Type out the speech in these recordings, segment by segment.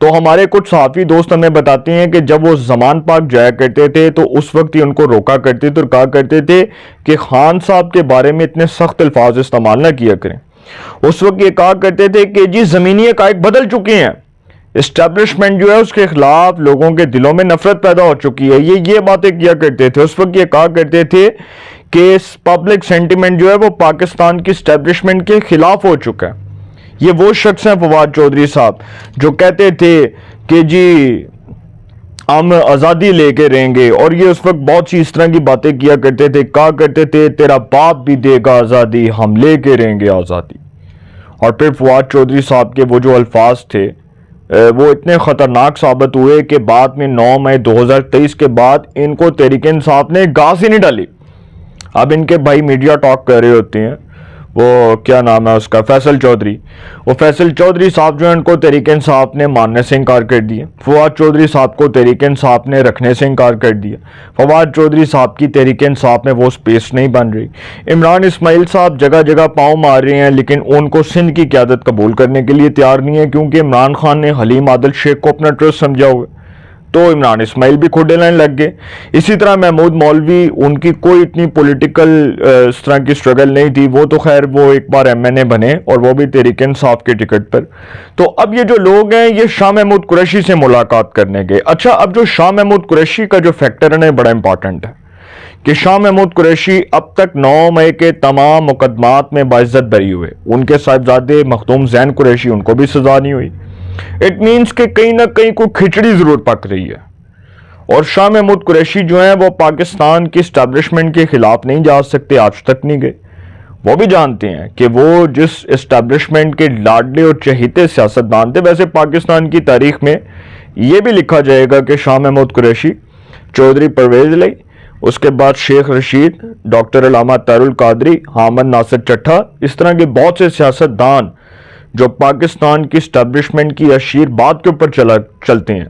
تو ہمارے کچھ صحافی دوست ہمیں بتاتے ہیں کہ جب وہ زمان پاک جایا کرتے تھے تو اس وقت ہی ان کو روکا کرتے تھے اور کہا کرتے تھے کہ خان صاحب کے بارے میں اتنے سخت الفاظ استعمال نہ کیا کریں. اس وقت یہ کہا کرتے تھے کہ جی زمینی حقائق بدل چکے ہیں, اسٹیبلشمنٹ جو ہے اس کے خلاف لوگوں کے دلوں میں نفرت پیدا ہو چکی ہے, یہ باتیں کیا کرتے تھے. اس وقت یہ کہا کرتے تھے کہ پبلک سینٹیمنٹ جو ہے وہ پاکستان کی اسٹیبلشمنٹ کے خلاف ہو چکا ہے. یہ وہ شخص ہیں فواد چودھری صاحب جو کہتے تھے کہ جی ہم آزادی لے کے رہیں گے, اور یہ اس وقت بہت سی اس طرح کی باتیں کیا کرتے تھے, کہا کرتے تھے تیرا باپ بھی دے گا آزادی, ہم لے کے رہیں گے آزادی. اور پھر فواد چودھری صاحب کے وہ جو الفاظ تھے وہ اتنے خطرناک ثابت ہوئے کہ بعد میں 9 مئی 2023 کے بعد ان کو تحریک انصاف نے گھاس ہی نہیں ڈالی. اب ان کے بھائی میڈیا ٹاک کر رہے ہوتے ہیں, وہ کیا نام ہے اس کا, فیصل چودھری, وہ فیصل چودھری صاحب جو ہیں ان کو تحریک انصاف نے ماننے سے انکار کر دیا. فواد چودھری صاحب کو تحریک انصاف نے رکھنے سے انکار کر دیا. فواد چودھری صاحب کی تحریک انصاف میں وہ سپیس نہیں بن رہی. عمران اسماعیل صاحب جگہ جگہ پاؤں مار رہے ہیں لیکن ان کو سندھ کی قیادت قبول کرنے کے لیے تیار نہیں ہے, کیونکہ عمران خان نے حلیم عادل شیخ کو اپنا ٹرسٹ سمجھا ہوا ہے, تو عمران اسماعیل بھی کھوڈے لائن لگ گئے. اسی طرح محمود مولوی, ان کی کوئی اتنی پولیٹیکل اس طرح کی سٹرگل نہیں تھی, وہ تو خیر وہ ایک بار ایم این اے بنے اور وہ بھی تحریک انصاف کے ٹکٹ پر. تو اب یہ جو لوگ ہیں یہ شاہ محمود قریشی سے ملاقات کرنے گئے. اچھا, اب جو شاہ محمود قریشی کا جو فیکٹر ہے نا بڑا امپورٹنٹ ہے کہ شاہ محمود قریشی اب تک 9 مئی کے تمام مقدمات میں باعزت بری ہوئے. ان کے صاحبزادے مخدوم زین قریشی, ان کو بھی سزا نہیں ہوئی. اٹ مینس کہ کہیں نہ کہیں کوئی کھچڑی ضرور پک رہی ہے, اور شاہ محمود قریشی جو ہیں وہ پاکستان کی اسٹیبلشمنٹ کے خلاف نہیں جا سکتے, آج تک نہیں گئے. وہ بھی جانتے ہیں کہ وہ جس اسٹیبلشمنٹ کے لاڈلے اور چہیتے سیاستدان تھے, ویسے پاکستان کی تاریخ میں یہ بھی لکھا جائے گا کہ شاہ محمود قریشی, چودھری پرویز علی, اس کے بعد شیخ رشید, ڈاکٹر علامہ طاہر القادری, حامد ناصر چٹھا, اس طرح کے بہت سے سیاستدان جو پاکستان کی اسٹیبلشمنٹ کی اشیر بات کے اوپر چلتے ہیں,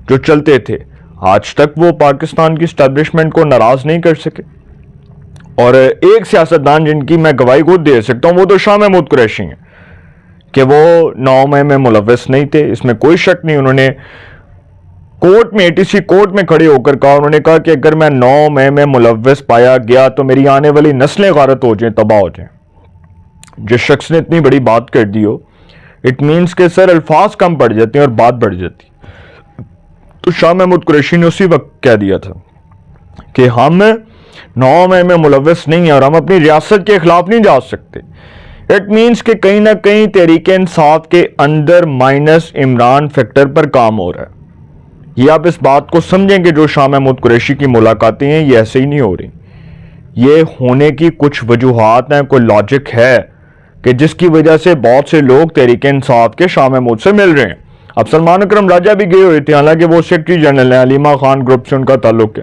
جو چلتے تھے, آج تک وہ پاکستان کی اسٹیبلشمنٹ کو ناراض نہیں کر سکے. اور ایک سیاستدان جن کی میں گواہی خود دے سکتا ہوں وہ تو شاہ محمود قریشی ہیں کہ وہ 9 مئی میں ملوث نہیں تھے, اس میں کوئی شک نہیں. انہوں نے کورٹ میں, ATC کورٹ میں کھڑے ہو کر کہا, انہوں نے کہا کہ اگر میں 9 مئی میں ملوث پایا گیا تو میری آنے والی نسلیں غارت ہو جائیں, تباہ ہو جائیں. جس شخص نے اتنی بڑی بات کر دی ہو, اٹ مینس کہ سر الفاظ کم پڑ جاتے ہیں اور بات بڑھ جاتی. تو شاہ محمود قریشی نے اسی وقت کہہ دیا تھا کہ ہم 9 مئی میں ملوث نہیں ہیں اور ہم اپنی ریاست کے خلاف نہیں جا سکتے. اٹ مینس کہ کہیں نہ کہیں تحریک انصاف کے اندر مائنس عمران فیکٹر پر کام ہو رہا ہے. یہ آپ اس بات کو سمجھیں کہ جو شاہ محمود قریشی کی ملاقاتیں ہیں یہ ایسے ہی نہیں ہو رہی, یہ ہونے کی کچھ وجوہات ہیں, کوئی لاجک ہے کہ جس کی وجہ سے بہت سے لوگ تحریک انصاف کے شاہ محمود سے مل رہے ہیں. اب سلمان اکرم راجہ بھی گئے ہوئے تھے, حالانکہ وہ سیکرٹری جنرل ہیں, علیمہ خان گروپ سے ان کا تعلق ہے,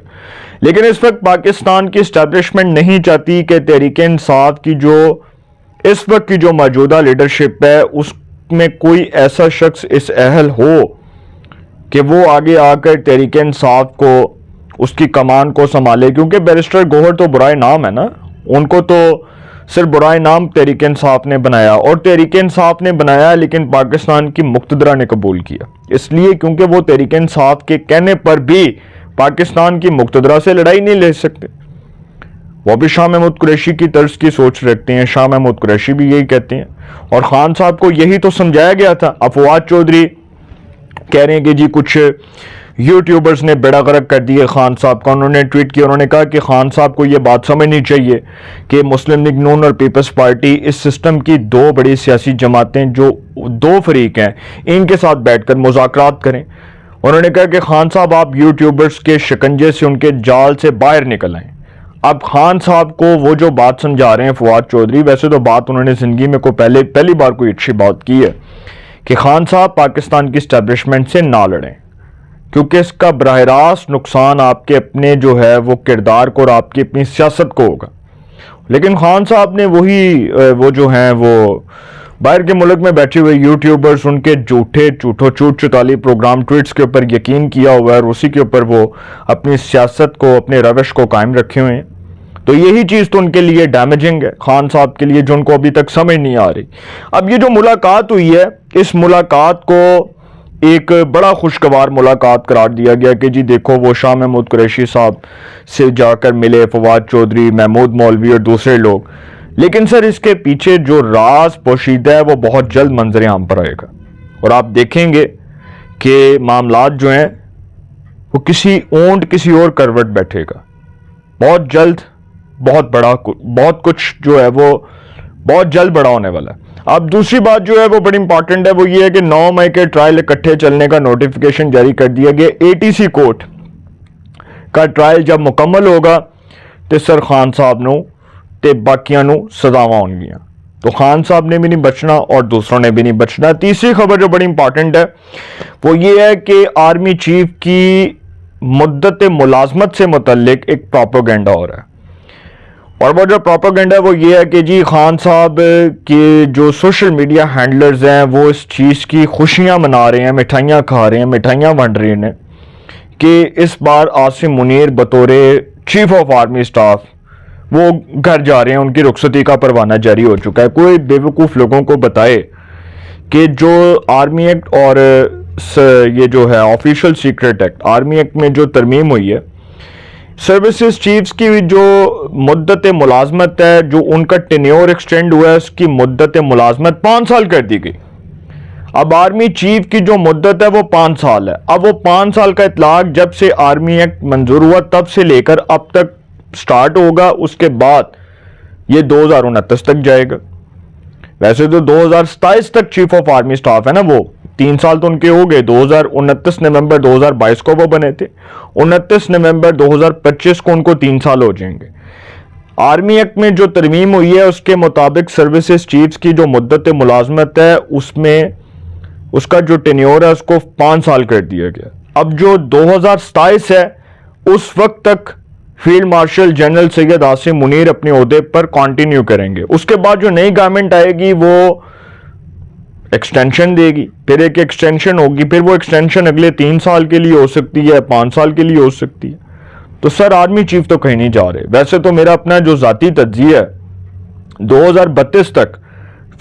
لیکن اس وقت پاکستان کی اسٹیبلشمنٹ نہیں چاہتی کہ تحریک انصاف کی جو اس وقت کی جو موجودہ لیڈرشپ ہے اس میں کوئی ایسا شخص اس اہل ہو کہ وہ آگے آ کر تحریک انصاف کو, اس کی کمان کو سنبھالے. کیونکہ بیرسٹر گوہر تو برائے نام ہے نا, ان کو تو صرف برائے نام تحریک انصاف نے بنایا, اور تحریک انصاف نے بنایا لیکن پاکستان کی مقتدرہ نے قبول کیا, اس لیے کیونکہ وہ تحریک انصاف کے کہنے پر بھی پاکستان کی مقتدرہ سے لڑائی نہیں لے سکتے. وہ بھی شاہ محمود قریشی کی طرز کی سوچ رکھتے ہیں, شاہ محمود قریشی بھی یہی کہتے ہیں, اور خان صاحب کو یہی تو سمجھایا گیا تھا. فواد چودھری کہہ رہے ہیں کہ جی کچھ یوٹیوبرز نے بیڑا غرق کر دیے خان صاحب کا. انہوں نے ٹویٹ کیا, انہوں نے کہا کہ خان صاحب کو یہ بات سمجھنی چاہیے کہ مسلم لیگ نون اور پیپلز پارٹی اس سسٹم کی 2 بڑی سیاسی جماعتیں جو 2 فریق ہیں ان کے ساتھ بیٹھ کر مذاکرات کریں. انہوں نے کہا کہ خان صاحب آپ یوٹیوبرز کے شکنجے سے, ان کے جال سے باہر نکل آئیں. اب خان صاحب کو وہ جو بات سمجھا رہے ہیں فواد چودھری, ویسے تو بات انہوں نے زندگی میں پہلی بار کوئی اچھی بات کی ہے کہ خان صاحب پاکستان کی اسٹیبلشمنٹ سے نہ لڑیں, کیونکہ اس کا براہ راست نقصان آپ کے اپنے جو ہے وہ کردار کو اور آپ کی اپنی سیاست کو ہوگا. لیکن خان صاحب نے وہ جو ہیں وہ باہر کے ملک میں بیٹھے ہوئے یوٹیوبرز, ان کے جھوٹ چتالی پروگرام ٹویٹس کے اوپر یقین کیا ہوا ہے, اور اسی کے اوپر وہ اپنی سیاست کو, اپنے روش کو قائم رکھے ہوئے ہیں. تو یہی چیز تو ان کے لیے ڈیمیجنگ ہے, خان صاحب کے لیے, جو ان کو ابھی تک سمجھ نہیں آ رہی. اب یہ جو ملاقات ہوئی ہے, اس ملاقات کو ایک بڑا خوشگوار ملاقات قرار دیا گیا کہ جی دیکھو وہ شاہ محمود قریشی صاحب سے جا کر ملے فواد چودھری، محمود مولوی اور دوسرے لوگ، لیکن سر اس کے پیچھے جو راز پوشیدہ ہے وہ بہت جلد منظر عام پر آئے گا، اور آپ دیکھیں گے کہ معاملات جو ہیں وہ کسی اور کروٹ بیٹھے گا بہت جلد، بہت کچھ جو ہے وہ بہت جلد بڑا ہونے والا ہے۔ اب دوسری بات جو ہے وہ بڑی امپورٹنٹ ہے، وہ یہ ہے کہ 9 مئی کے ٹرائل اکٹھے چلنے کا نوٹیفیکیشن جاری کر دیا گیا۔ ATC کورٹ کا ٹرائل جب مکمل ہوگا تو سر خان صاحب نو تے باقیاں نو سزاواں ہون گیاں، تو خان صاحب نے بھی نہیں بچنا اور دوسروں نے بھی نہیں بچنا۔ تیسری خبر جو بڑی امپورٹنٹ ہے وہ یہ ہے کہ آرمی چیف کی مدت ملازمت سے متعلق ایک پروپیگنڈا ہو رہا ہے، اور وہ جو پروپیگنڈا ہے وہ یہ ہے کہ جی خان صاحب کے جو سوشل میڈیا ہینڈلرز ہیں وہ اس چیز کی خوشیاں منا رہے ہیں، مٹھائیاں کھا رہے ہیں، مٹھائیاں ونڈ رہے ہیں کہ اس بار عاصم منیر بطور چیف آف آرمی سٹاف وہ گھر جا رہے ہیں، ان کی رخصتی کا پروانہ جاری ہو چکا ہے۔ کوئی بیوقوف لوگوں کو بتائے کہ جو آرمی ایکٹ اور یہ جو ہے official secret act, army act میں جو ترمیم ہوئی ہے، سروسز چیفز کی جو مدت ملازمت ہے، جو ان کا ٹینیور ایکسٹینڈ ہوا ہے، اس کی مدت ملازمت 5 سال کر دی گئی۔ اب آرمی چیف کی جو مدت ہے وہ 5 سال ہے۔ اب وہ 5 سال کا اطلاق جب سے آرمی ایکٹ منظور ہوا تب سے لے کر اب تک سٹارٹ ہوگا، اس کے بعد یہ 2029 تک جائے گا۔ ویسے تو 2027 تک چیف آف آرمی سٹاف ہے نا، وہ 3 سال تو ان کے ہو گئے، 29 نومبر 2022 کو وہ بنے تھے، 29 نومبر 2025 کو ان کو 3 سال ہو جائیں گے۔ آرمی ایکٹ میں جو ترمیم ہوئی ہے اس کے مطابق سروسز چیفز کی جو مدت ملازمت ہے اس میں اس کا جو ٹینیور ہے اس کو 5 سال کر دیا گیا۔ اب جو 2027 ہے اس وقت تک field marshal general Syed Asim Munir اپنے عہدے پر کنٹینیو کریں گے۔ اس کے بعد جو نئی گورنمنٹ آئے گی وہ ایکسٹینشن دے گی، پھر ایک ایکسٹینشن ہوگی، پھر وہ ایکسٹینشن اگلے 3 سال کے لیے ہو سکتی ہے، 5 سال کے لیے ہو سکتی ہے۔ تو سر آرمی چیف تو کہیں نہیں جا رہے۔ ویسے تو میرا اپنا جو ذاتی تجزیہ ہے 2032 تک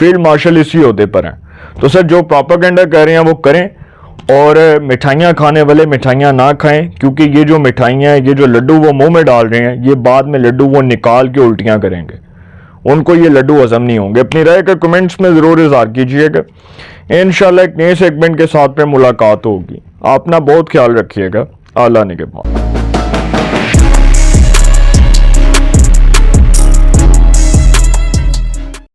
فیلڈ مارشل اسی عہدے پر ہیں، تو سر جو پروپیگنڈا کر رہے ہیں وہ کریں، اور مٹھائیاں کھانے والے مٹھائیاں نہ کھائیں، کیونکہ یہ جو مٹھائیاں ہیں، یہ جو لڈو وہ منہ میں ڈال رہے ہیں، یہ بعد میں لڈو وہ نکال کے الٹیاں کریں گے، ان کو یہ لڈو ہضم نہیں ہوں گے۔ اپنی رائے کا کمنٹس میں ضرور اظہار کیجیے گا۔ انشاءاللہ ایک نئے سیگمنٹ کے ساتھ پہ ملاقات ہوگی۔ آپ اپنا بہت خیال رکھیے گا۔ اللہ نگہبان۔